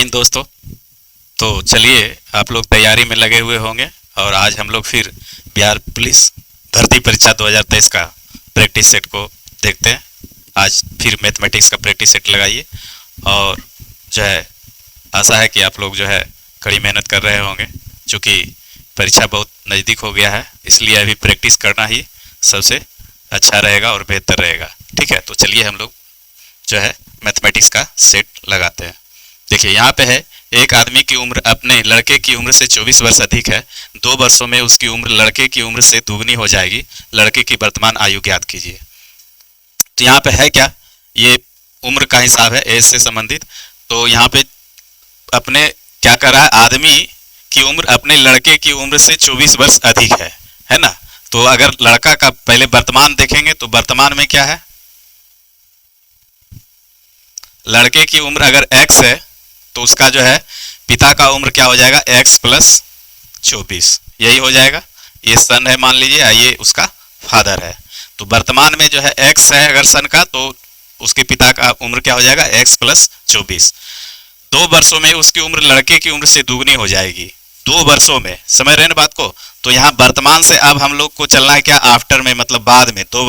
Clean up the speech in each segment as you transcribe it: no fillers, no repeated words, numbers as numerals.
दिन दोस्तों। तो चलिए, आप लोग तैयारी में लगे हुए होंगे और आज हम लोग फिर बिहार पुलिस भर्ती परीक्षा 2023 का प्रैक्टिस सेट को देखते हैं। आज फिर मैथमेटिक्स का प्रैक्टिस सेट लगाइए और जो है आशा है कि आप लोग जो है कड़ी मेहनत कर रहे होंगे, क्योंकि परीक्षा बहुत नज़दीक हो गया है, इसलिए अभी प्रैक्टिस करना ही सबसे अच्छा रहेगा और बेहतर रहेगा। ठीक है, तो चलिए हम लोग जो है मैथमेटिक्स का सेट लगाते हैं। देखिए यहाँ पे है, एक आदमी की उम्र अपने लड़के की उम्र से 24 वर्ष अधिक है। 2 वर्षों में उसकी उम्र लड़के की उम्र से दुगनी हो जाएगी। लड़के की वर्तमान आयु ज्ञात कीजिए। तो यहाँ पे है क्या, ये उम्र का हिसाब है एज से संबंधित। तो यहाँ पे अपने क्या कर रहा है, आदमी की उम्र अपने लड़के की उम्र से 24 वर्ष अधिक है ना। तो अगर लड़का का पहले वर्तमान देखेंगे तो वर्तमान में क्या है, लड़के की उम्र अगर x है तो उसका जो है पिता का उम्र क्या हो जाएगा, x प्लस 24, यही हो जाएगा। ये सन है मान लीजिए, ये उसका फादर है। तो वर्तमान में जो है x है अगर सन का, तो उसके पिता का उम्र क्या हो जाएगा, x प्लस 24। 2 वर्षों में उसकी उम्र लड़के की उम्र से दुगनी हो जाएगी। 2 वर्षों में, समझ रहे हैं बात को। तो यहाँ वर्तमान से अब हम लोग को चलना है क्या, आफ्टर में, मतलब बाद में। 2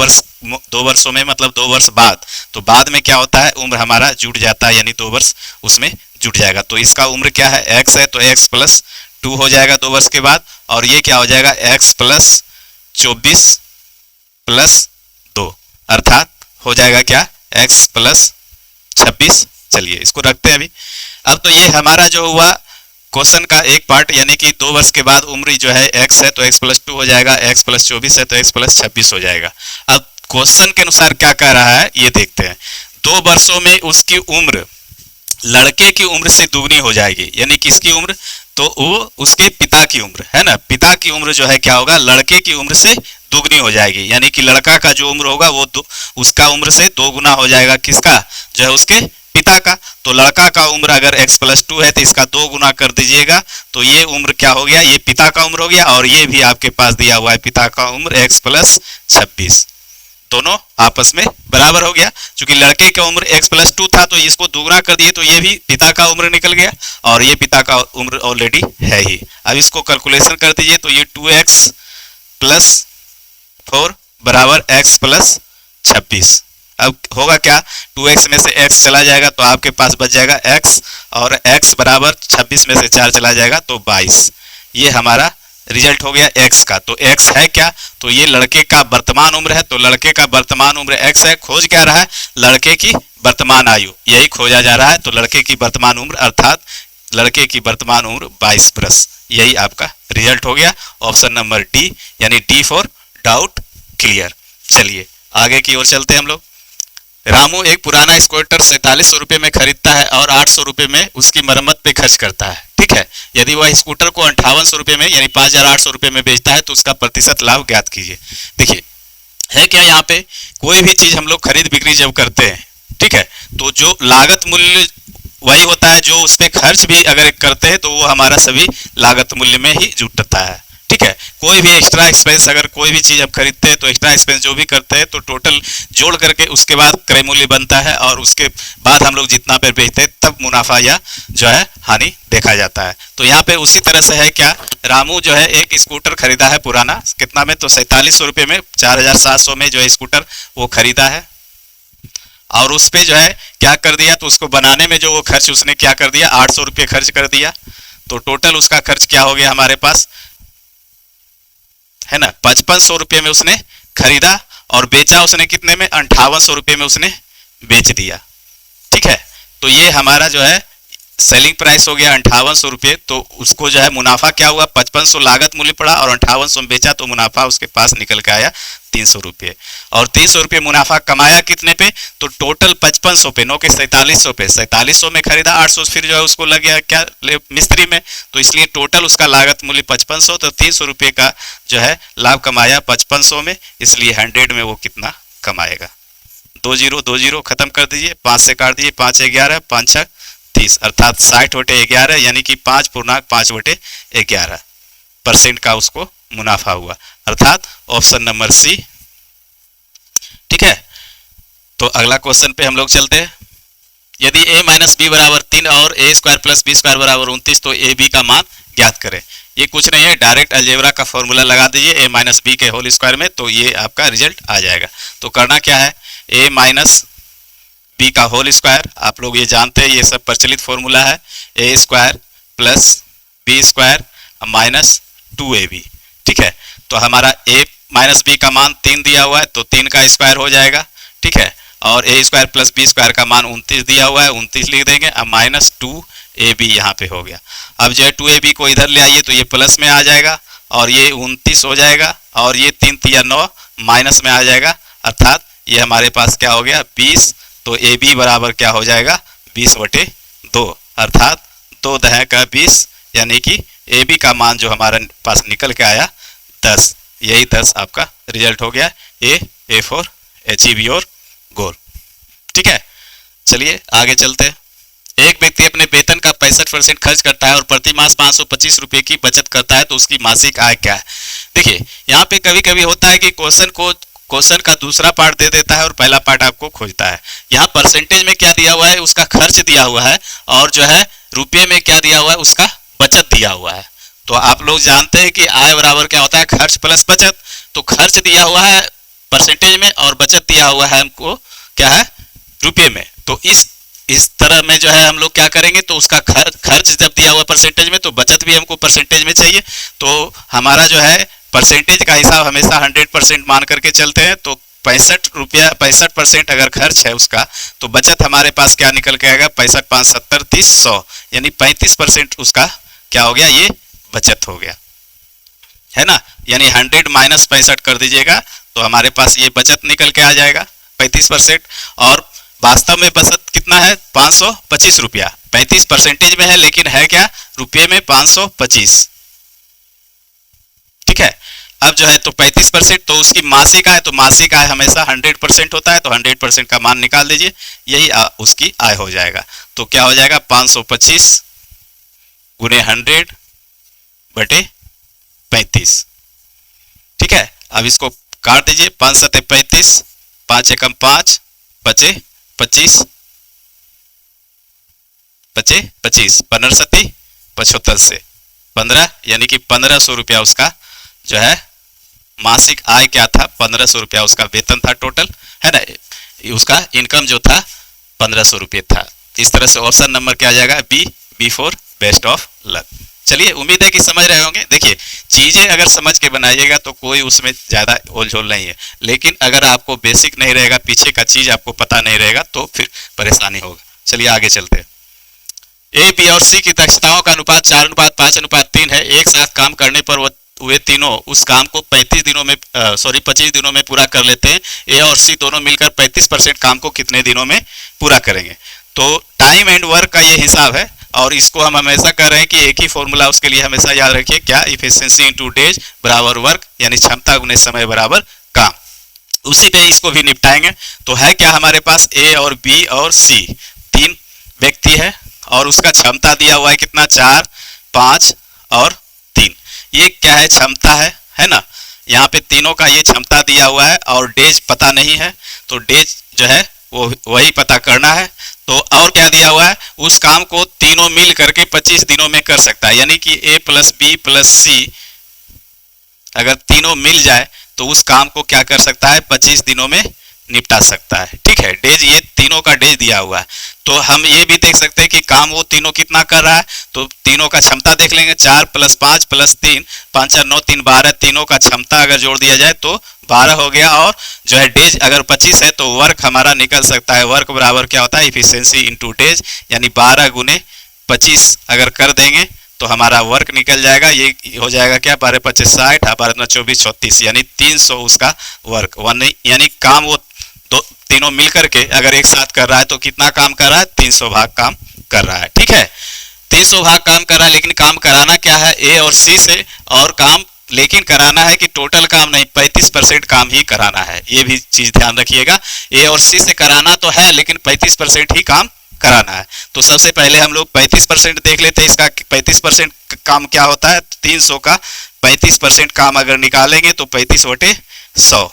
वर्षों में मतलब 2 वर्ष बाद। तो बाद में क्या होता है, उम्र हमारा जुड़ जाता है, यानी 2 वर्ष उसमें जुड़ जाएगा। तो इसका उम्र क्या है, x है, तो x प्लस 2 हो जाएगा 2 वर्ष के बाद। और ये क्या हो जाएगा, x प्लस 24 प्लस 2, अर्थात हो जाएगा क्या, x प्लस 26। चलिए इसको रखते हैं अभी। अब तो ये हमारा जो हुआ क्वेश्चन का एक पार्ट, यानी कि 2 वर्ष के बाद उम्र जो है x है तो x प्लस 2 हो जाएगा, x प्लस 24 है तो x प्लस 26 हो जाएगा। अब क्वेश्चन के अनुसार क्या कह रहा है ये देखते हैं। 2 वर्षों में उसकी उम्र लड़के की उम्र से दुगनी हो जाएगी, यानी किसकी उम्र, तो वो उसके पिता की उम्र है ना। पिता की उम्र जो है क्या होगा, लड़के की उम्र से दुगनी हो जाएगी, यानी कि लड़का का जो उम्र होगा वो उसका उम्र से 2 गुना हो जाएगा, किसका, जो है उसके पिता का। तो लड़का का उम्र अगर x प्लस 2 है तो इसका 2 गुना कर दीजिएगा, तो ये उम्र क्या हो गया, ये पिता का उम्र हो गया। और ये भी आपके पास दिया हुआ है पिता का उम्र x प्लस 26, दोनों आपस में बराबर हो गया। क्योंकि लड़के का उम्र x प्लस 2 था तो इसको दुगना कर दिए, तो ये भी पिता का उम्र निकल गया और ये पिता का उम्र ऑलरेडी है ही। अब इसको कैलकुलेशन कर दीजिए, तो ये 2x प्लस 4 बराबर x प्लस 26। अब होगा क्या, 2x में से x चला जाएगा तो आपके पास बच जाएगा x, और x बराबर 26 में से 4 चला जाएगा तो 22। ये हमारा रिजल्ट हो गया x का। तो x है क्या, तो ये लड़के का वर्तमान उम्र है। तो लड़के का वर्तमान उम्र x है। खोज क्या रहा है, लड़के की वर्तमान आयु, यही खोजा जा रहा है। तो लड़के की वर्तमान उम्र अर्थात लड़के की वर्तमान उम्र 22 वर्ष, यही आपका रिजल्ट हो गया। ऑप्शन नंबर डी, यानी डी फॉर डाउट क्लियर। चलिए आगे की ओर चलते हैं हम लोग। रामू एक पुराना स्कूटर 4700 रुपये में खरीदता है और 800 रुपये में उसकी मरम्मत पे खर्च करता है। ठीक है, यदि वह स्कूटर को 5800 रुपये में यानी 5800 रुपये में बेचता है तो उसका प्रतिशत लाभ ज्ञात कीजिए। देखिए है क्या, यहाँ पे कोई भी चीज हम लोग खरीद बिक्री जब करते हैं, ठीक है, तो जो लागत मूल्य वही होता है, जो उस पर खर्च भी अगर करते हैं तो वो हमारा सभी लागत मूल्य में ही जुटता है। ठीक है, कोई भी एक्स्ट्रा एक्सपेंस, अगर कोई भी चीज़ आप खरीदते हैं तो एक्स्ट्रा एक्सपेंस जो भी करते हैं तो टोटल जोड़ करके उसके बाद क्रय मूल्य बनता है, और उसके बाद हम लोग जितना पे बेचते हैं तब मुनाफा या जो है हानि देखा जाता है। तो यहाँ पे उसी तरह से है क्या, रामू जो है एक स्कूटर खरीदा है पुराना, कितना में, तो 4700 रुपये में, 4700 में जो है स्कूटर वो खरीदा है। और उस पर जो है क्या कर दिया, तो उसको बनाने में जो वो खर्च उसने क्या कर दिया, 800 रुपये खर्च कर दिया। तो टोटल उसका खर्च क्या हो गया हमारे पास, है ना, 5500 रुपये में उसने खरीदा और बेचा उसने कितने में, 5800 रुपये में उसने बेच दिया। ठीक है, तो ये हमारा जो है सेलिंग प्राइस हो गया 5800 रुपये। तो उसको जो है मुनाफा क्या हुआ, 5500 लागत मूल्य पड़ा और 5800 में बेचा, तो मुनाफा उसके पास निकल के आया 300 रुपये। और 300 रुपये मुनाफा कमाया कितने पे, तो टोटल 5500 पे, नो के 4700 पे। 4700 में खरीदा, 800 फिर जो है उसको लग गया क्या, मिस्त्री में, तो इसलिए टोटल उसका लागत मूल्य 5500। तो 300 रुपये का जो है लाभ कमाया 5500 में, इसलिए 100 में वो कितना कमाएगा। 20 खत्म कर दीजिए, 5 से काट दीजिए, 5 11, 5 6 30, अर्थात 60/11, यानी कि 5.5% का उसको मुनाफा हुआ, अर्थात ऑप्शन नंबर सी। ठीक है, तो अगला क्वेश्चन पे हम लोग चलते हैं। यदि a माइनस बी बराबर 3 और a square plus B square बराबर 29 तो a b का मान ज्ञात करें। ये कुछ नहीं है, डायरेक्ट अलजेब्रा का फॉर्मूला लगा दीजिए a माइनस बी के होल स्क्वायर में, तो ये आपका रिजल्ट आ जाएगा। तो करना क्या है, a माइनस बी का होल स्क्वायर, आप लोग ये जानते हैं, ये सब प्रचलित फॉर्मूला है, a square plus B square minus 2ab। ठीक है, तो हमारा a माइनस बी का मान 3 दिया हुआ है तो 3 का स्क्वायर हो जाएगा। ठीक है, और a square plus B square का मान 29 दिया हुआ है, 29 लिख देंगे। अब माइनस 2ab यहाँ पे हो गया। अब जो है 2ab को इधर ले आइए तो ये प्लस में आ जाएगा और ये 29 हो जाएगा और ये 3 तिया 9 माइनस में आ जाएगा, अर्थात ये हमारे पास क्या हो गया 20। तो ab बराबर क्या हो जाएगा 20/2, अर्थात 2 दह का 20, यानी कि ab का मान जो हमारे पास निकल के आया 10। यही 10 आपका रिजल्ट हो गया। A for achieve your goal. ठीक है, चलिए आगे चलते हैं। एक व्यक्ति अपने वेतन का 65% खर्च करता है और प्रति मास 525 रुपये की बचत करता है, तो उसकी मासिक आय क्या है। देखिए यहाँ पे कभी कभी होता है कि क्वेश्चन का दूसरा पार्ट दे देता है और पहला पार्ट आपको खोजता है। यहाँ परसेंटेज में क्या दिया हुआ है, उसका खर्च दिया हुआ है, और जो है रुपये में क्या दिया हुआ है, उसका बचत दिया हुआ है। तो आप लोग जानते हैं कि आय बराबर क्या होता है, खर्च प्लस बचत। तो खर्च दिया हुआ है परसेंटेज में और बचत दिया हुआ है हमको क्या है रुपये में। तो इस तरह में जो है हम लोग क्या करेंगे, तो उसका खर्च जब दिया हुआ परसेंटेज में तो बचत भी हमको परसेंटेज में चाहिए। तो हमारा जो है परसेंटेज का हिसाब हमेशा 100% मान करके चलते हैं। तो 65% अगर खर्च है उसका, तो बचत हमारे पास क्या निकल के आएगा 65 5 70 30 100, यानी 35% उसका क्या हो गया, ये बचत हो गया, है ना। यानी 100 माइनस 65 कर दीजिएगा तो हमारे पास ये बचत निकल के आ जाएगा 35%। और वास्तव में बचत कितना है 525 रुपया। 35 परसेंटेज में है लेकिन है क्या रुपये में 525। ठीक है, अब जो है तो 35% तो उसकी मासिक आय, तो मासिक आय हमेशा 100% होता है, तो 100% का मान निकाल दीजिए, यही उसकी आय हो जाएगा। तो क्या हो जाएगा 525 गुने 100/35। ठीक है, अब इसको काट दीजिए, 5 सते 35, 5 एकम 5, बचे 25, बचे 25, 15 सती 75 से 15, यानी कि 1500 रुपया उसका जो है मासिक आय क्या था, 1500 रुपया उसका वेतन था टोटल, है ना। उसका इनकम जो था 1500 रुपये था। इस तरह से ऑप्शन नंबर क्या आ जाएगा B for best of luck. चलिए, उम्मीद है कि समझ रहे होंगे। देखिए, चीजें अगर समझ के बनाइएगा तो कोई उसमें ज्यादा ओलझोल नहीं है, लेकिन अगर आपको बेसिक नहीं रहेगा, पीछे का चीज आपको पता नहीं रहेगा तो फिर परेशानी होगा। चलिए आगे चलते हैं। ए बी और सी की दक्षताओं का अनुपात 4:5:3 है। एक साथ काम करने पर वे तीनों उस काम को 25 दिनों में पूरा कर लेते हैं। ए और सी दोनों मिलकर 35% काम को कितने दिनों में पूरा करेंगे। तो टाइम एंड वर्क का ये हिसाब है, और इसको हम हमेशा कर रहे हैं कि एक ही फॉर्मूला उसके लिए हमेशा याद रखिए, क्या, इफिशिएंसी इनटू डेज बराबर वर्क, यानी क्षमता गुने समय बराबर काम। उसी पे इसको भी निपटाएंगे। तो है क्या हमारे पास ए और बी और सी, 3 व्यक्ति है और उसका क्षमता दिया हुआ है कितना 4, 5 और 3। ये क्या है, क्षमता है ना। यहाँ पे तीनों का ये क्षमता दिया हुआ है और डेज पता नहीं है, तो डेज जो है वो वही पता करना है। तो और क्या दिया हुआ है, उस काम को तीनों मिल करके 25 दिनों में कर सकता है, यानी कि ए प्लस बी प्लस सी अगर तीनों मिल जाए तो उस काम को क्या कर सकता है 25 दिनों में निपटा सकता है। ठीक है, डेज ये तीनों का डेज दिया हुआ है। तो हम ये भी देख सकते हैं कि काम वो तीनों कितना कर रहा है, तो तीनों का क्षमता देख लेंगे, 4 + 5 + 3, 5 × 9 3 12, तीनों का क्षमता अगर जोड़ दिया जाए तो 12 हो गया। और जो है डेज अगर 25 है तो वर्क हमारा निकल सकता है, वर्क बराबर क्या होता है इफिशिएंसी इनटू डेज, यानी 12 गुने 25 अगर कर देंगे तो हमारा वर्क निकल जाएगा। ये हो जाएगा क्या 12 × 25 60, 12 × 24 34, यानी 300 उसका वर्क, यानी काम वो तीनों मिलकर के अगर एक साथ कर रहा है तो कितना काम कर रहा है 300 भाग काम कर रहा है। ठीक है, 300 भाग काम कर रहा है, लेकिन काम कराना क्या है ए और सी से, और काम लेकिन कराना है कि टोटल काम नहीं, 35% काम ही कराना है। ये भी चीज ध्यान रखिएगा, ए और सी से कराना तो है लेकिन 35% ही काम कराना है। तो सबसे पहले हम लोग 35% देख लेते हैं। इसका 35% काम क्या होता है, 300 का 35% काम अगर निकालेंगे तो 35/100,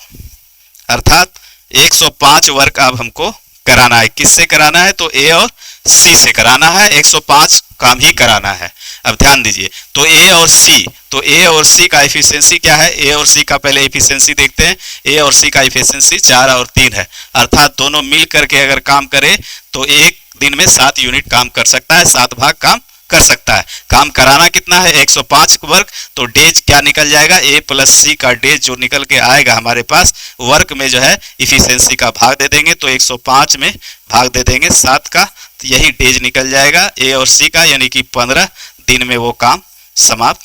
अर्थात 105 वर्क अब हमको कराना है। किससे कराना है? तो ए और सी से कराना है, 105 काम ही कराना है। अब ध्यान दीजिए, तो ए और सी, तो ए और सी का एफिशिएंसी क्या है? ए और सी का पहले एफिशिएंसी देखते हैं। ए और सी का एफिशिएंसी 4 और 3 है, अर्थात दोनों मिल करके अगर काम करे तो एक दिन में 7 यूनिट काम कर सकता है, 7 भाग काम कर सकता है। काम कराना कितना है? 105 वर्क, तो डेज क्या निकल जाएगा? ए प्लस सी का डेज जो निकल के आएगा हमारे पास, वर्क में जो है इफिशियंसी का भाग दे देंगे, तो 105 में भाग दे देंगे 7 का, तो यही डेज निकल जाएगा ए और सी का, यानी कि 15 दिन में वो काम समाप्त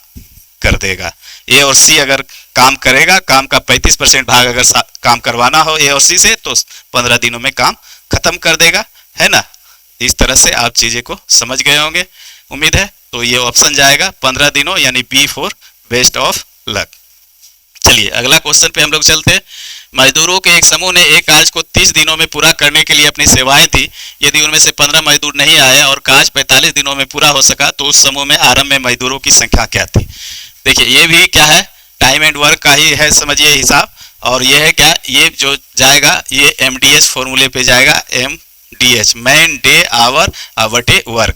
कर देगा। ए और सी अगर काम करेगा, काम का 35% भाग अगर काम करवाना हो ए और सी से, तो 15 दिनों में काम खत्म कर देगा, है ना। इस तरह से आप चीजें को समझ गए होंगे, उम्मीद है। तो ये ऑप्शन जाएगा 15 दिनों, यानी B for best of luck. चलिए अगला क्वेश्चन पे हम लोग चलते हैं। मजदूरों के एक समूह ने एक कार्य को 30 दिनों में पूरा करने के लिए अपनी सेवाएं दी। यदि उनमें से 15 मजदूर नहीं आए और कार्य 45 दिनों में पूरा हो सका, तो उस समूह में आरंभ में मजदूरों की संख्या क्या थी? देखिए ये भी क्या है? टाइम एंड वर्क का ही है, समझिए हिसाब। और ये है क्या? ये जो जाएगा ये MDH फॉर्मूले पे जाएगा, MDH मैन डे आवर बटे वर्क,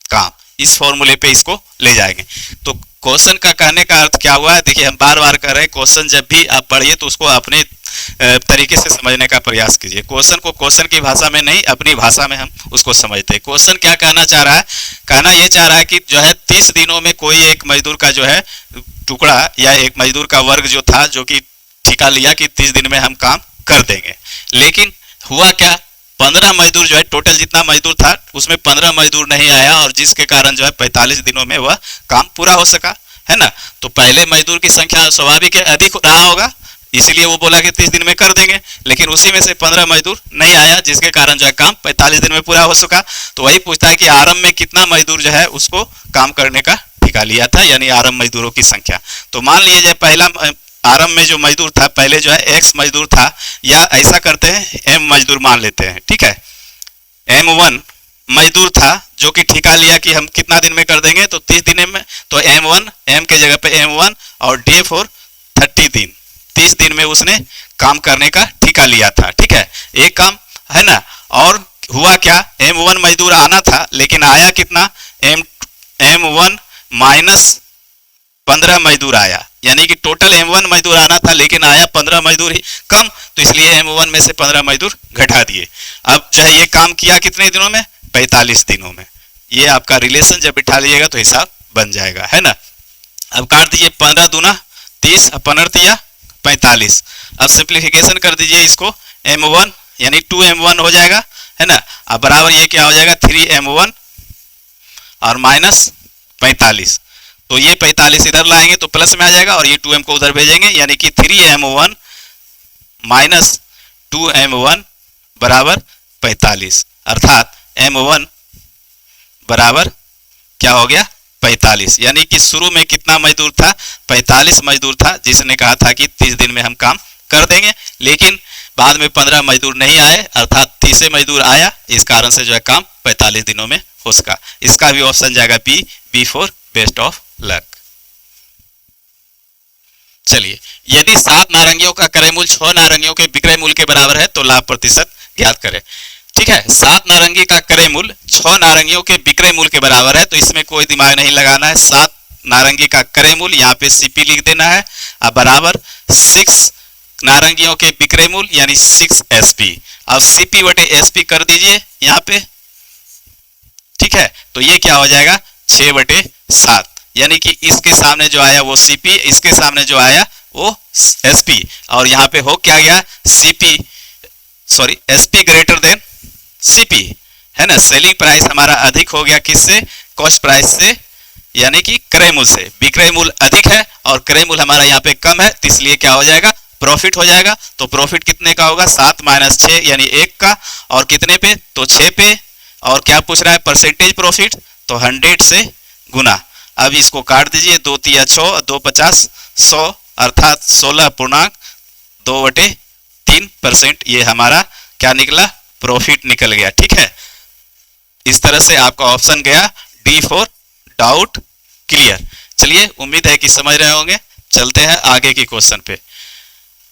काम, इस फॉर्मूले पे इसको ले जाएंगे। तो क्वेश्चन का कहने का अर्थ क्या हुआ है? देखिए हम बार बार कर रहे हैं, क्वेश्चन जब भी आप पढ़िए तो उसको अपने तरीके से समझने का प्रयास कीजिए। क्वेश्चन को क्वेश्चन की भाषा में नहीं, अपनी भाषा में हम उसको समझते हैं। क्वेश्चन क्या कहना चाह रहा है? कहना ये चाह रहा है कि जो है 30 दिनों में कोई एक मजदूर का जो है टुकड़ा या एक मजदूर का वर्ग जो था, जो कि ठिका लिया कि 30 दिन में हम काम कर देंगे, लेकिन हुआ क्या? 15 मजदूर जो है, टोटल जितना मजदूर था उसमें 15 मजदूर नहीं आया, और जिसके कारण जो है 45 दिनों में वह काम पूरा हो सका, है ना। तो पहले मजदूर की संख्या स्वाभाविक है अधिक रहा होगा, इसीलिए वो बोला कि 30 दिन में कर देंगे, लेकिन उसी में से 15 मजदूर नहीं आया, जिसके कारण जो है काम 45 दिन में पूरा हो सका। तो वही पूछता है कि आरंभ में कितना मजदूर जो है उसको काम करने का ठिका लिया था, यानी आरंभ मजदूरों की संख्या। तो मान लीजिए पहला आरंभ में जो मजदूर था, पहले जो है एक्स मजदूर था, या ऐसा करते हैं एम मजदूर मान लेते हैं, ठीक है। M1 मजदूर था जो कि ठिका लिया कि हम कितना दिन में कर देंगे, तो 30 दिन में। तो M1, M के जगह पे M1 और डे फॉर 30 दिन, 30 दिन में उसने काम करने का ठिका लिया था, ठीक है। एक काम है ना। और हुआ क्या? M1 मजदूर आना था, लेकिन आया कितना? M1 माइनस 15 मजदूर आया, यानी कि टोटल M1 मजदूर आना था, लेकिन आया 15 मजदूर ही कम, तो इसलिए M1 में से 15 मजदूर घटा दिए। अब जो है ये काम किया कितने दिनों में? 45 दिनों में। ये आपका रिलेशन जब बिठा लीजिएगा तो हिसाब बन जाएगा, है ना। अब काट दीजिए, 15 दूना 30, 15 तिया 45। अब सिंप्लीफिकेशन कर दीजिए इसको, M1 यानी 2M1 हो जाएगा, है ना। अब बराबर ये क्या हो जाएगा? 3M1 और माइनस 45। तो ये 45 इधर लाएंगे तो प्लस में आ जाएगा, और ये 2m को उधर भेजेंगे, यानी कि 3m1 माइनस 2m1 बराबर 45, अर्थात m1 बराबर क्या हो गया? 45। यानी कि शुरू में कितना मजदूर था? 45 मजदूर था, जिसने कहा था कि 30 दिन में हम काम कर देंगे, लेकिन बाद में 15 मजदूर नहीं आए, अर्थात 30 मजदूर आया, इस कारण से जो है काम 45 दिनों में हो सका। इसका भी ऑप्शन जाएगा B for best of luck. चलिए, यदि 7 नारंगियों का क्रय मूल्य 6 नारंगियों के विक्रय मूल्य के बराबर है तो लाभ प्रतिशत ज्ञात करें। ठीक है, 7 नारंगी का क्रय मूल्य 6 नारंगियों के विक्रय मूल्य के बराबर है, तो इसमें कोई दिमाग नहीं लगाना है। 7 नारंगी का क्रय मूल्य यहाँ पे CP लिख देना है, अब बराबर 6 नारंगियों के विक्रय मूल्य यानी 6 SP। अब CP बटे SP कर दीजिए यहाँ पे, ठीक है। तो ये क्या हो जाएगा? 6 बटे 7, यानी कि इसके सामने जो आया वो CP, इसके सामने जो आया वो SP, और यहाँ पे हो क्या गया? SP ग्रेटर देन CP, है ना। सेलिंग प्राइस हमारा अधिक हो गया किससे? कॉस्ट प्राइस से, यानी कि क्रय मूल्य से। विक्रय मूल्य अधिक है और क्रय मूल्य हमारा यहाँ पे कम है, तो इसलिए क्या हो जाएगा? प्रॉफिट हो जाएगा। तो प्रॉफिट कितने का होगा? 7 माइनस 6 यानी 1 का, और कितने पे? तो 6 पे। और क्या पूछ रहा है? परसेंटेज प्रॉफिट, तो 100 से गुना। अब इसको काट दीजिए, 2 तिया 6, 2 50 100, अर्थात 16.2/3%। ये हमारा क्या निकला? प्रॉफिट निकल गया, ठीक है। इस तरह से आपका ऑप्शन गया डी फॉर डाउट क्लियर। चलिए, उम्मीद है कि समझ रहे होंगे। चलते हैं आगे की क्वेश्चन पे।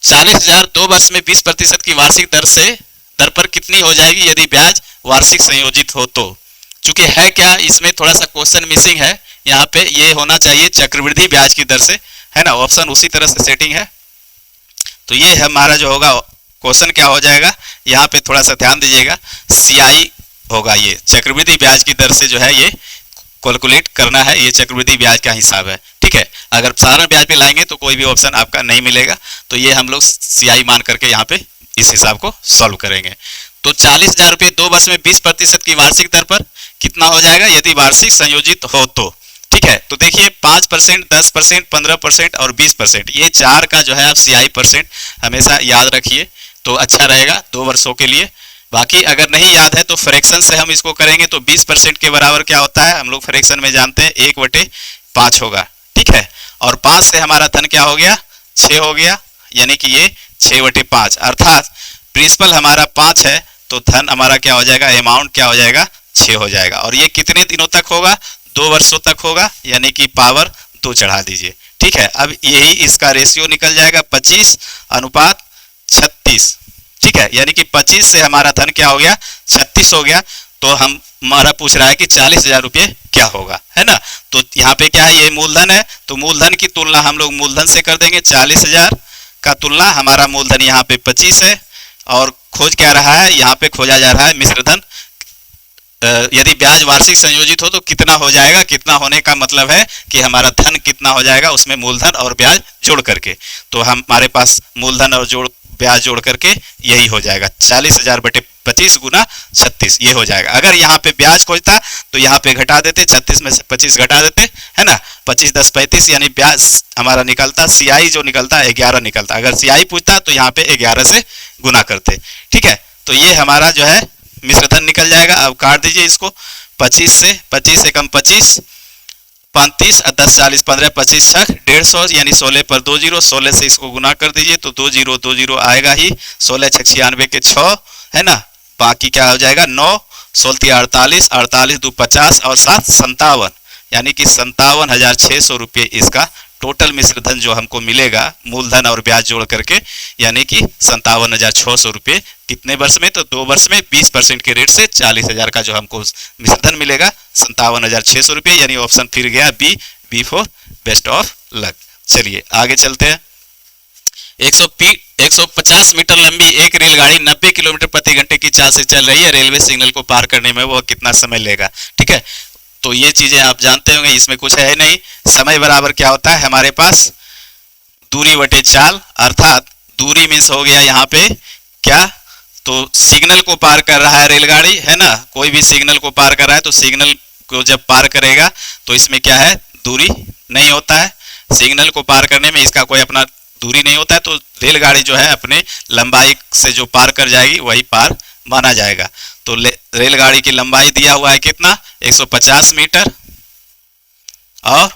40,000 2 वर्ष में 20% की वार्षिक दर से दर पर कितनी हो जाएगी यदि ब्याज वार्षिक संयोजित हो तो। चूंकि है क्या, इसमें थोड़ा सा क्वेश्चन मिसिंग है, यहाँ पे ये होना चाहिए चक्रवृद्धि ब्याज की दर से, है ना, ऑप्शन उसी तरह से सेटिंग है। तो ये हमारा जो होगा क्वेश्चन क्या हो जाएगा, यहाँ पे थोड़ा सा ध्यान दीजिएगा, सीआई होगा, ये चक्रवृद्धि ब्याज की दर से जो है ये कैलकुलेट करना है, ये चक्रवृद्धि ब्याज का हिसाब है, ठीक है। अगर साधारण ब्याज पे लाएंगे तो कोई भी ऑप्शन आपका नहीं मिलेगा, तो ये हम लोग सीआई मान करके यहाँ पे इस हिसाब को सॉल्व करेंगे। तो 40,000 रुपये 2 वर्ष में 20% की वार्षिक दर पर कितना हो जाएगा यदि वार्षिक संयोजित हो तो, ठीक है। तो देखिए 5%, 10%, 15% और 20%, ये चार का जो है आप सीआई परसेंट हमेशा याद रखिए, तो अच्छा रहेगा 2 वर्षों के लिए। बाकी अगर नहीं याद है तो फ्रैक्शन से हम इसको करेंगे, तो 20% के बराबर क्या होता है, हम लोग फ्रैक्शन में जानते हैं 1/5 होगा, ठीक है। और 5 से हमारा धन क्या हो गया, 6 हो गया, यानी कि ये 6/5, अर्थात प्रिंसिपल हमारा 5 है तो धन हमारा क्या हो जाएगा, अमाउंट क्या हो जाएगा, 6 हो जाएगा। और ये कितने दिनों तक होगा, 2 वर्षों तक होगा, यानी कि पावर 2 चढ़ा दीजिए, ठीक है। अब यही इसका रेशियो निकल जाएगा 25:36, ठीक है, यानी कि 25 से हमारा धन क्या हो गया, 36 हो गया। तो हम हमारा पूछ रहा है कि 40,000 रुपये क्या होगा, है ना। तो यहाँ पे क्या है, ये मूलधन है, तो मूलधन की तुलना हम लोग मूलधन से कर देंगे, 40,000 का तुलना हमारा मूलधन यहाँ पे 25 है, और खोज क्या रहा है, यहाँ पे खोजा जा रहा है मिश्रधन। यदि ब्याज वार्षिक संयोजित हो तो कितना हो जाएगा, कितना होने का मतलब है कि हमारा धन कितना हो जाएगा उसमें मूलधन और ब्याज जोड़ करके। तो हमारे पास मूलधन और ब्याज जोड़ करके यही हो जाएगा 40,000/25 गुना 36, ये हो जाएगा। अगर यहाँ पे ब्याज खोजता तो यहाँ पे घटा देते, 36 में से 25 घटा देते, है ना, 25 10 35, यानी ब्याज हमारा निकलता, सीआई जो निकलता 11 निकलता। अगर सीआई पूछता तो यहाँ पे 11 से गुना करते, ठीक है। तो ये हमारा जो है मिश्रधन निकल जाएगा। अब काट दीजिए इसको, 25 से कम 25, 35 और 10 40 15 25 6 150, यानी 16 पर 2 0, 16 से इसको गुना कर दीजिए तो 2 0 आएगा ही, 16 6 96 के 6, है ना, बाकी क्या हो जाएगा 9, 16 48, 48 2 50 और 7 57, यानी कि 57,600 रुपये इसका टोटल मिश्रधन जो हमको मिलेगा मूलधन और ब्याज जोड़ करके, यानी कि 57,600 रुपये। कितने वर्ष में, तो 2 वर्ष में 20% के रेट से 40,000 का जो हमको मिश्रधन मिलेगा 57,600 रुपये, यानी ऑप्शन फिर गया B for best of luck. चलिए आगे चलते हैं। 150 मीटर लंबी एक रेलगाड़ी 90 किलोमीटर प्रति घंटे की चाल से चल रही है, रेलवे सिग्नल को पार करने में वह कितना समय लेगा, ठीक है। तो ये चीजें आप जानते होंगे, इसमें कुछ है नहीं। समय बराबर क्या होता है हमारे पास, दूरी बटे चाल, अर्थात दूरी मीन्स हो गया यहाँ पे क्या, तो सिग्नल को पार कर रहा है रेलगाड़ी, है ना, कोई भी सिग्नल को पार कर रहा है तो सिग्नल को जब पार करेगा तो इसमें क्या है, दूरी नहीं होता है, सिग्नल को पार करने में इसका कोई अपना दूरी नहीं होता है। तो रेलगाड़ी जो है अपने लंबाई से जो पार कर जाएगी वही पार माना जाएगा। तो रेलगाड़ी की लंबाई दिया हुआ है कितना, 150 मीटर, और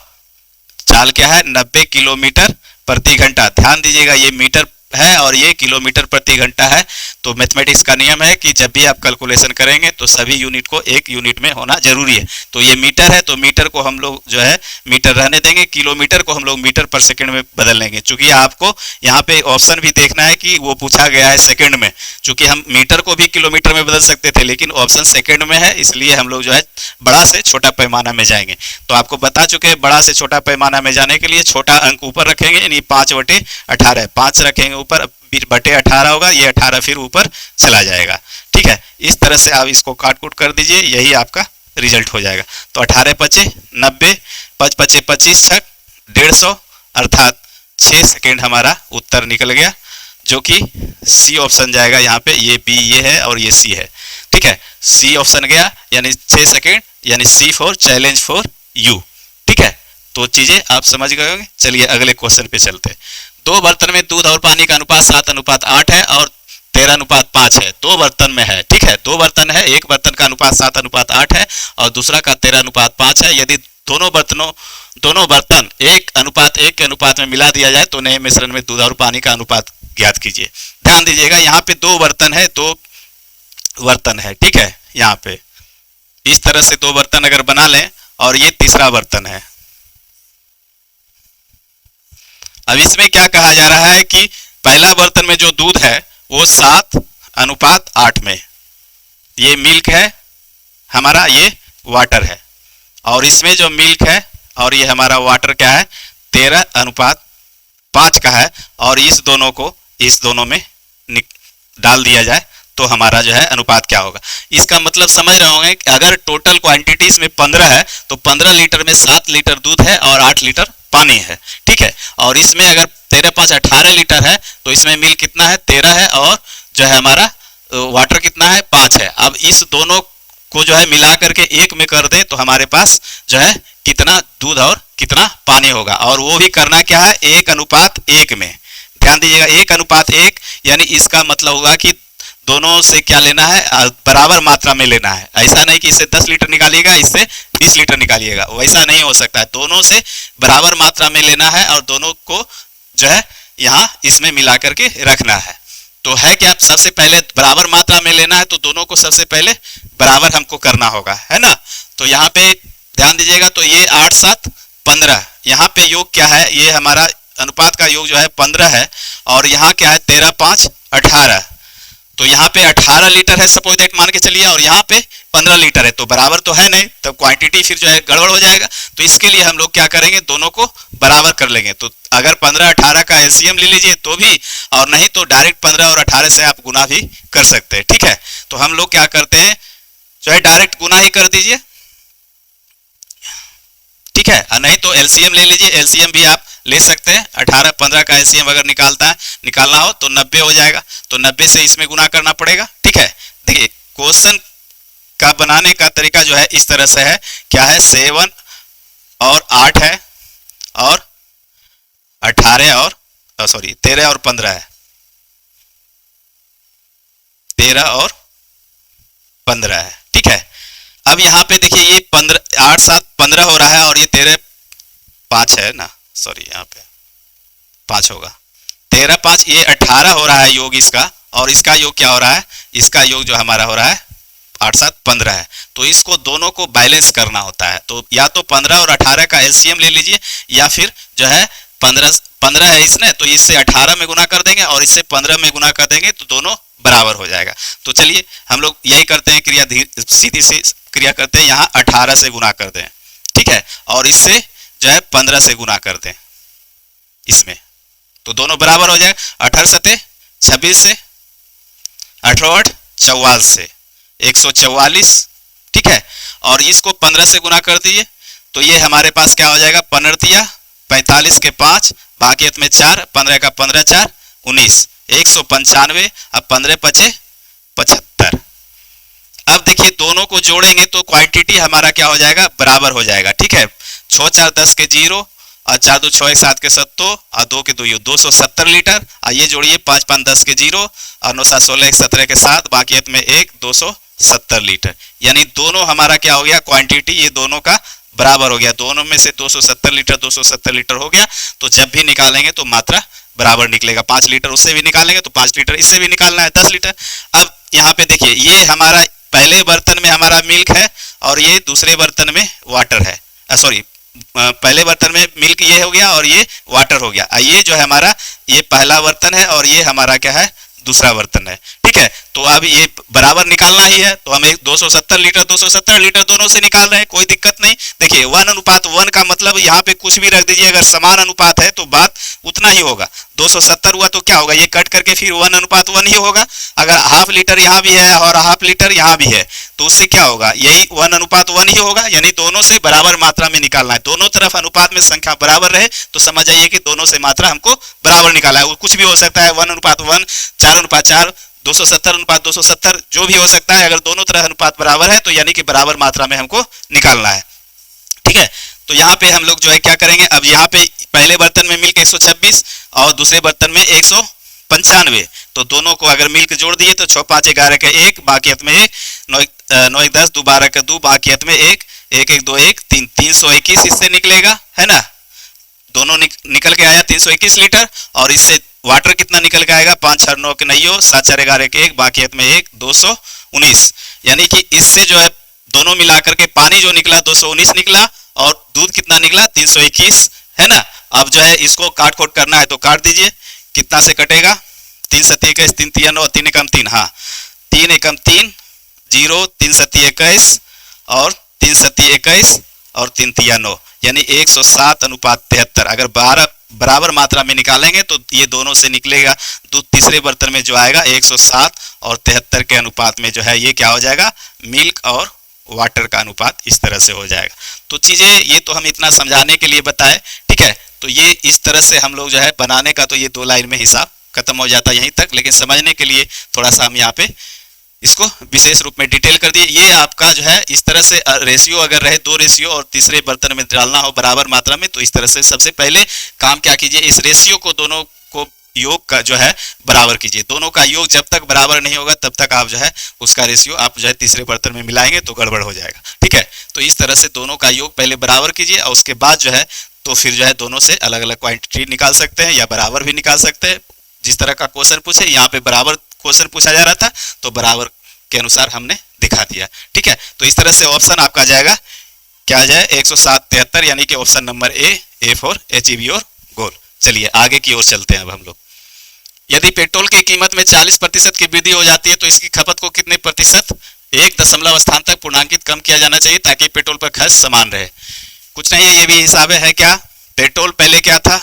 चाल क्या है 90 किलोमीटर प्रति घंटा। ध्यान दीजिएगा ये मीटर है और ये किलोमीटर प्रति घंटा है। तो मैथमेटिक्स का नियम है कि जब भी आप कैलकुलेशन करेंगे तो सभी यूनिट को एक यूनिट में होना जरूरी है। तो ये मीटर है तो मीटर को हम लोग जो है मीटर रहने देंगे, किलोमीटर को हम लोग मीटर पर सेकंड में बदल लेंगे। चूंकि आपको यहाँ पे ऑप्शन भी देखना है कि वो पूछा गया है सेकंड में, चूंकि हम मीटर को भी किलोमीटर में बदल सकते थे लेकिन ऑप्शन सेकंड में है, इसलिए हम लोग जो है बड़ा से छोटा पैमाना में जाएंगे। तो आपको बता चुके हैं बड़ा से छोटा पैमाना में जाने के लिए छोटा अंक ऊपर रखेंगे, यानी 5/18, 5 रखेंगे ऊपर, बटे 18 होगा, ये 18 फिर ऊपर चला जाएगा, ठीक है। इस तरह से आप इसको काट कूट कर दीजिए, यही आपका रिजल्ट हो जाएगा। तो 18 पचे 90, 5 पचे 25, 6 150, अर्थात 6 सेकेंड हमारा उत्तर निकल गया, जो कि सी ऑप्शन जाएगा यहाँ पे। ये बी ये है और ये सी है, ठीक है। सी ऑप्शन गया यानी 6 सेकेंड, यानी सी फॉर चैलेंज फॉर यू, ठीक है। तो चीजें आप समझ गए होंगे। चलिए अगले क्वेश्चन पे चलते हैं। 2 बर्तन में दूध और पानी का अनुपात 7:8 है और 13:5 है। 2 बर्तन में है, ठीक है, 2 बर्तन है, एक बर्तन का अनुपात 7:8 है और दूसरा का 13:5 है। यदि दोनों बर्तन 1:1 के अनुपात में मिला दिया जाए तो नए मिश्रण में दूध और पानी का अनुपात ज्ञात कीजिए। ध्यान दीजिएगा यहाँ पे 2 बर्तन है, 2 बर्तन है, ठीक है। यहाँ पे इस तरह से 2 बर्तन अगर बना लें और ये तीसरा बर्तन है। अब इसमें क्या कहा जा रहा है कि पहला बर्तन में जो दूध है वो 7 13:8 में। ये मिल्क है हमारा, ये वाटर है, और इसमें जो मिल्क है और ये हमारा वाटर क्या है 13:5 का है, और इस दोनों में डाल दिया जाए तो हमारा जो है अनुपात क्या होगा। इसका मतलब समझ रहे होंगे कि अगर टोटल क्वांटिटी इसमें 15 है तो 15 लीटर में 7 लीटर दूध है और 8 लीटर पानी है, ठीक है। और इसमें अगर 13×5 18 लीटर है तो इसमें मिल्क कितना है 13 है, और जो है हमारा वाटर कितना है 5 है। अब इस दोनों को जो है मिला करके एक में कर दे तो हमारे पास जो है कितना दूध और कितना पानी होगा, और वो भी करना क्या है 1:1 में। ध्यान दीजिएगा 1:1, यानी इसका मतलब होगा कि दोनों से क्या लेना है बराबर मात्रा में लेना है। ऐसा नहीं कि इससे 10 लीटर निकालिएगा इससे 20 लीटर निकालिएगा, वैसा नहीं हो सकता है। दोनों से बराबर मात्रा में लेना है और दोनों को जो है यहाँ इसमें मिला करके रखना है। तो है कि आप सबसे पहले बराबर मात्रा में लेना है तो दोनों को सबसे पहले बराबर हमको करना होगा, है ना। तो यहाँ पे ध्यान दीजिएगा, तो ये 8, 7, 15, यहाँ पे योग क्या है, ये हमारा अनुपात का योग जो है 15 है, और यहाँ क्या है 13×5 18, तो यहाँ पे 18 लीटर है सपोज दैट मान के चलिए, और यहाँ पे 15 लीटर है, तो बराबर तो है नहीं, तब क्वांटिटी फिर जो है गड़बड़ हो जाएगा। तो इसके लिए हम लोग क्या करेंगे दोनों को बराबर कर लेंगे। तो अगर 15-18 का एलसीएम ले लीजिए तो भी, और नहीं तो डायरेक्ट 15 और 18 से आप गुना भी कर सकते हैं, ठीक है। तो हम लोग क्या करते हैं जो है डायरेक्ट गुना ही कर दीजिए, ठीक है, और नहीं तो एलसीएम ले लीजिए, एलसीएम भी आप ले सकते हैं। 18-15 का एलसीएम अगर निकालना हो तो 90 हो जाएगा, तो 90 से इसमें गुना करना पड़ेगा, ठीक है। देखिए क्वेश्चन का बनाने का तरीका जो है इस तरह से है, क्या है 7 और 8 है, और 18 और 13 और 15 है, 13 और 15 है, ठीक है। अब यहाँ पे देखिए ये 8, 7, 15 हो रहा है, और ये 13×5 है ना, सॉरी यहाँ पे 5 होगा, 13×5 ये 18 हो रहा है योग इसका, और इसका योग क्या हो रहा है, इसका योग जो हमारा हो रहा है 8, 7, 15 है। तो इसको दोनों को बैलेंस करना होता है, तो या तो 15 और 18 का एलसीएम ले लीजिए, या फिर जो है 15 है इसने तो इससे 18 में गुना कर देंगे और इससे 15 में गुना कर देंगे तो दोनों बराबर हो जाएगा। तो चलिए हम लोग यही करते हैं, क्रिया सीधी सी क्रिया करते हैं, यहाँ 18 से गुना कर दें, ठीक है, और इससे जो है 15 से गुना कर दें इसमें, तो दोनों बराबर हो जाएगा। 18 सते 26 से, 18 44 से 144, ठीक है, और इसको 15 से गुना कर दीजिए तो ये हमारे पास क्या हो जाएगा 15 45 के 5 बाकी में 4, 15 का 15 4 19, 195, अब 15 5 75। अब देखिए दोनों को जोड़ेंगे तो क्वांटिटी हमारा क्या हो जाएगा बराबर हो जाएगा, ठीक है। 6 4 10 के 0 और 4 2 6 1 7 के 7 और 2 के 2 270 लीटर, और ये जोड़िए 5 5 10 के 0 और 9 7 16 1 17 के 7 बाकी में 1 270 लीटर, यानी दोनों हमारा क्या हो गया क्वांटिटी ये दोनों का बराबर हो गया, दोनों में से 270 लीटर हो गया। तो जब भी निकालेंगे तो मात्रा बराबर निकलेगा, 5 लीटर उससे भी निकालेंगे तो 5 लीटर इससे भी निकालना है 10 लीटर। अब यहाँ पे देखिए ये हमारा पहले बर्तन में हमारा मिल्क है और ये दूसरे बर्तन में वाटर है, सॉरी पहले बर्तन में मिल्क ये हो गया और ये वाटर हो गया, ये जो है हमारा ये पहला बर्तन है और ये हमारा क्या है दूसरा बर्तन है, ठीक है। तो अब ये बराबर निकालना ही है तो हम 270 लीटर दोनों से निकाल रहे हैं, कोई दिक्कत नहीं। देखिए 1:1 का मतलब यहाँ पे कुछ भी रख दीजिए, अगर समान अनुपात है तो बात उतना ही होगा। 270 हुआ तो क्या होगा ये कट करके फिर 1:1 ही होगा। अगर हाफ लीटर यहाँ भी है और हाफ लीटर यहाँ भी है तो उससे क्या होगा यही 1:1 ही होगा, यानी दोनों से बराबर मात्रा में निकालना है। दोनों तरफ अनुपात में संख्या बराबर रहे तो समझ जाइए कि दोनों से मात्रा हमको बराबर निकाला है। कुछ भी हो सकता है 1:1, 4:4, 270:270 जो भी हो सकता है, अगर दोनों तरह अनुपात बराबर है तो यानी कि बराबर मात्रा में हमको निकालना है, ठीक है। तो यहाँ पे हम लोग जो है क्या करेंगे, अब यहाँ पे पहले बर्तन में मिल्क 126 और दूसरे बर्तन में 195, तो दोनों को अगर मिल्क जोड़ दिए तो 6 5 11 के 1 बाकी में 1, 9 1 10 2 12 के 2 बाकी में 1 1 1 2 1 3 321 इससे निकलेगा, है ना। दोनों निकल के आया 321 लीटर और इससे वाटर कितना निकल के आएगा 5 6 9 के 9 7 4 11 के 1 बाकी में 1 219, यानी कि इससे जो है दोनों मिलाकर के पानी जो निकला 219 निकला और दूध कितना निकला 321, है ना। अब जो है इसको काट खोट करना है तो काट दीजिए, कितना से कटेगा 3 7 21 3 3 9 3 कम 3, हाँ 3 एकम 3, 0, 3 सती 21 और 3 सती 21 और 3 तिया 9, यानी 107:73। अगर 12 बराबर मात्रा में निकालेंगे तो ये दोनों से निकलेगा दूध तीसरे बर्तन में जो आएगा 107 और 73 के अनुपात में जो है ये क्या हो जाएगा, मिल्क और वाटर का अनुपात इस तरह से हो जाएगा। तो चीज़ें ये तो हम इतना समझाने के लिए बताए, ठीक है। तो ये इस तरह से हम लोग जो है बनाने का, तो ये 2 लाइन में हिसाब खत्म हो जाता है यहीं तक, लेकिन समझने के लिए थोड़ा सा हम यहाँ पे इसको विशेष रूप में डिटेल कर दिए। ये आपका जो है इस तरह से रेशियो अगर रहे 2 रेशियो और तीसरे बर्तन में डालना हो बराबर मात्रा में, तो इस तरह से सबसे पहले काम क्या कीजिए, इस रेशियो को दोनों को योग का जो है बराबर कीजिए। दोनों का योग जब तक बराबर नहीं होगा तब तक आप जो है उसका रेशियो आप जो है तीसरे बर्तन में मिलाएंगे तो गड़बड़ हो जाएगा, ठीक है। तो इस तरह से दोनों का योग पहले बराबर कीजिए और उसके बाद जो है तो फिर जो है दोनों से अलग अलग क्वांटिटी निकाल सकते हैं या बराबर भी निकाल सकते हैं। जिस तरह का क्वेश्चन पूछे, यहाँ पे बराबर क्वेश्चन पूछा जा रहा था तो बराबर के अनुसार हमने दिखा दिया, ठीक है। तो इस तरह से ऑप्शन आपका जाएगा क्या आ जाए 107-73, यानी कि option number A for achieve your goal. चलिए आगे की ओर चलते हैं अब हम लोग। यदि पेट्रोल की कीमत में 40% की वृद्धि हो जाती है तो इसकी खपत को कितने प्रतिशत 1 दशमलव स्थान तक पूर्णांकित कम किया जाना चाहिए ताकि पेट्रोल पर खर्च समान रहे। कुछ नहीं है, ये भी हिसाब है क्या, पेट्रोल पहले क्या था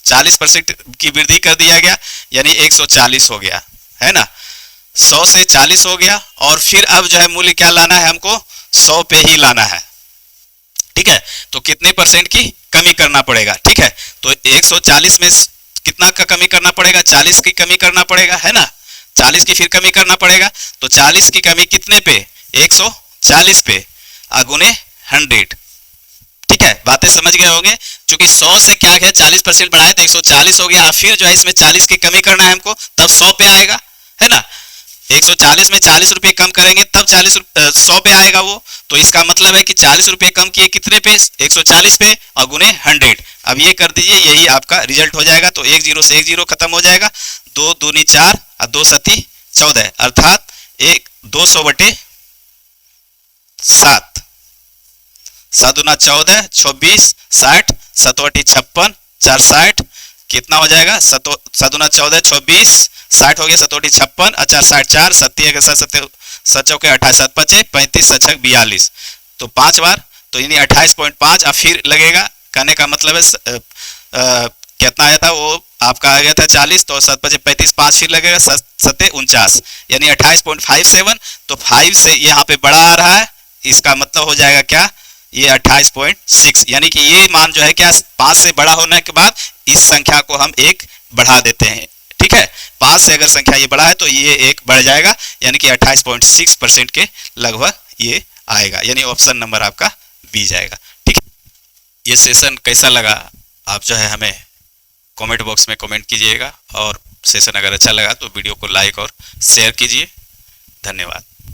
40% की वृद्धि कर दिया गया यानी 140 हो गया, है ना, 100 से 40 हो गया और फिर अब जो है मूल्य क्या लाना है, हमको 100 पे ही लाना है, ठीक है। तो कितने परसेंट की कमी करना पड़ेगा, ठीक है। तो 140 में कितना का कमी करना पड़ेगा, 40 की कमी करना पड़ेगा, है ना, 40 की फिर कमी करना पड़ेगा। तो 40 की कमी कितने पे, 140 पे अगुने 100, ठीक है। बातें समझ गए होंगे, क्योंकि 100 से क्या है 40% बढ़ाए तो 140 हो गया, फिर जो है इसमें 40 की कमी करना है हमको, तब 100 पे आएगा, है ना। 140 में 40 रुपए कम करेंगे तब 100 पे आएगा वो। तो इसका मतलब है कि 40 रुपए कम किए कितने पे, 140 पे और गुने 100। अब ये कर दीजिए, यही आपका रिजल्ट हो जाएगा। तो 1 0 से 1 0 खत्म हो जाएगा, 2 दूनी 4 और 2 सती 14, अर्थात 200/7, 7 दूना 14, 26, 60, 7/56, 4 60, कितना हो जाएगा, 7 दूना 14, 26, 60 हो गया, 7/56 और 4 60, 4 सत्ती 7 चौके 28, 7 5 35, 7 6 42, तो 5 बार, तो यानी 28.5। अब फिर लगेगा, कहने का मतलब है कितना आया था वो आपका आ गया था 40, तो 7 5 35, 5 फिर लगेगा 7 49, यानी 28.57। तो 5 से यहाँ पे बड़ा आ रहा है, इसका मतलब हो जाएगा क्या, ये 28.6, यानी कि ये मान जो है क्या 5 से बड़ा होने के बाद इस संख्या को हम 1 बढ़ा देते हैं, ठीक है। 5 से अगर संख्या ये बड़ा है तो ये 1 बढ़ जाएगा, यानी कि 28.6% के लगभग ये आएगा, यानी ऑप्शन नंबर आपका बी जाएगा, ठीक है। ये सेशन कैसा लगा आप जो है हमें कमेंट बॉक्स में कमेंट कीजिएगा, और सेशन अगर अच्छा लगा तो वीडियो को लाइक और शेयर कीजिए। धन्यवाद।